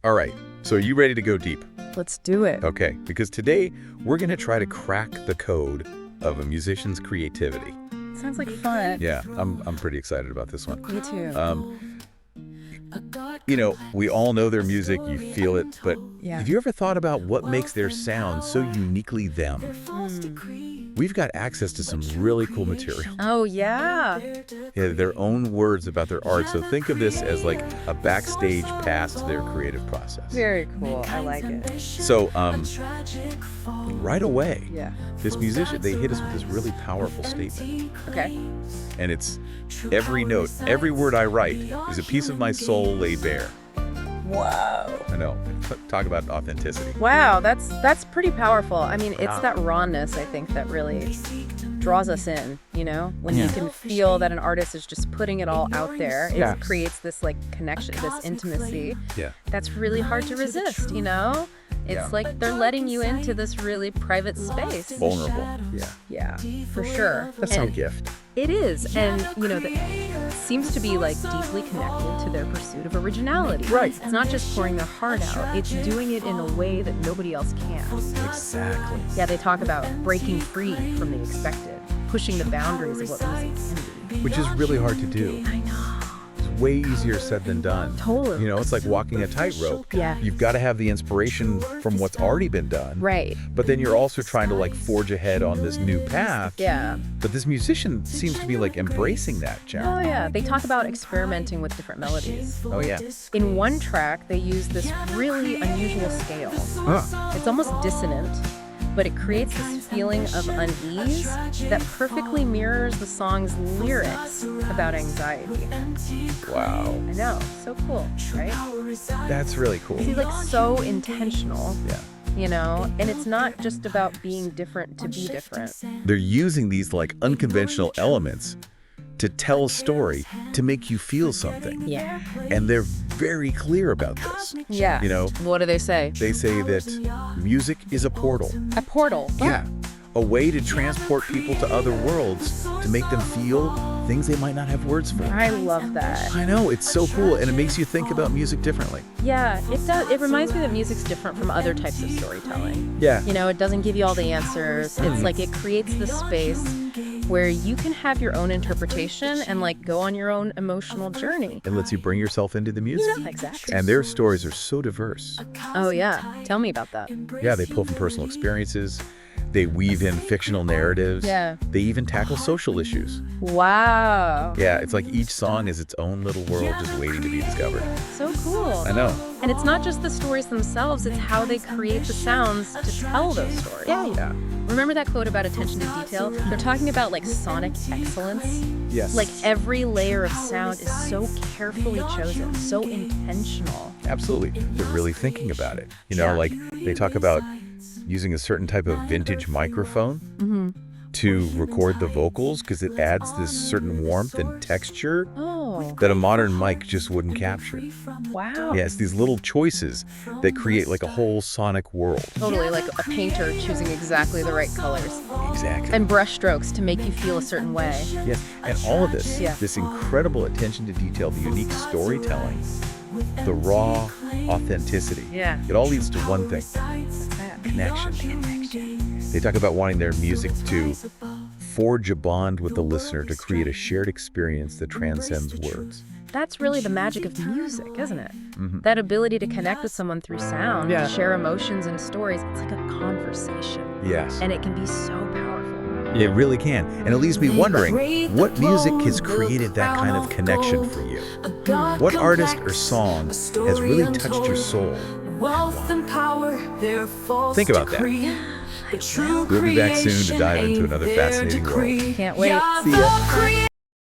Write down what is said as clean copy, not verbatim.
All right, so are you ready to go deep? Let's do it. Okay, because today we're going to try to crack the code of a musician's creativity. Sounds like fun. Yeah, I'm pretty excited about this one. Me too. We all know their music, you feel it, but Yeah. have you ever thought about what makes their sound so uniquely them? We've got access to some really cool material. Oh, yeah. Yeah, their own words about their art, so think of this as like a backstage pass to their creative process. Very cool. I like it. So, right away, Yeah. this musician, they hit us with this really powerful statement. Okay. And it's, every note, every word I write is a piece of my soul laid bare. Whoa. I know. Talk about authenticity. Wow, that's pretty powerful. I mean, it's that rawness, I think, that really draws us in, when you can feel that an artist is just putting it all out there. It creates this like connection, this intimacy. Yeah. That's really hard to resist, It's like they're letting you into this really private space. Vulnerable. Yeah. Yeah, for sure. That's some And gift. it is. And, that seems to be like deeply connected to their pursuit of originality. Right. It's not just pouring their heart out, it's doing it in a way that nobody else can. Exactly. Yeah, they talk about breaking free from the expected, pushing the boundaries of what music can be. Which is really hard to do. I know. It's way easier said than done. Totally. It's like walking a tightrope. Yeah. You've got to have the inspiration from what's already been done. Right. But then you're also trying to like forge ahead on this new path. Yeah. But this musician seems to be like embracing that challenge. Oh, yeah. They talk about experimenting with different melodies. Oh, yeah. In one track, they use this really unusual scale. Huh. It's almost dissonant, but it creates this feeling of unease that perfectly mirrors the song's lyrics about anxiety. Wow. I know, so cool, right? That's really cool. He's like so intentional, Yeah. and it's not just about being different to be different. They're using these like unconventional elements to tell a story, to make you feel something. Yeah. And they're very clear about this. Yeah. What do they say? They say that music is a portal. A portal. Yeah. A way to transport people to other worlds, to make them feel things they might not have words for. I love that. I know, it's so cool, and it makes you think about music differently. Yeah, it does. It reminds me that music's different from other types of storytelling. Yeah. It doesn't give you all the answers. It's like it creates this space where you can have your own interpretation and like go on your own emotional journey. It lets you bring yourself into the music. Exactly. And their stories are so diverse. Oh, yeah. Tell me about that. Yeah, they pull from personal experiences. They weave in fictional narratives. Yeah. They even tackle social issues. Wow. Yeah, it's like each song is its own little world just waiting to be discovered. So cool. I know. And it's not just the stories themselves, it's how they create the sounds to tell those stories. Yeah. Remember that quote about attention to detail? They're talking about like sonic excellence. Yes. Like every layer of sound is so carefully chosen, so intentional. Absolutely. They're really thinking about it. Yeah. Like they talk about using a certain type of vintage microphone to record the vocals because it adds this certain warmth and texture Oh, that a modern mic just wouldn't capture. wow. Yeah, it's these little choices that create like a whole sonic world. Totally like a painter choosing exactly the right colors. Exactly. And brush strokes to make you feel a certain way. Yes, and all of this, Yeah. this incredible attention to detail, the unique storytelling, the raw authenticity. Yeah. It all leads to one thing, connection. They talk about wanting their music to forge a bond with the listener to create a shared experience that transcends words. That's really the magic of music, isn't it? That ability to connect with someone through sound, Yeah. to share emotions and stories. It's like a conversation. Yes. And it can be so powerful. It really can. And it leaves me wondering, what music has created that kind of connection for you? What artist or song has really touched your soul? Think about that. We'll be back soon to dive into another fascinating world. Can't wait. See ya.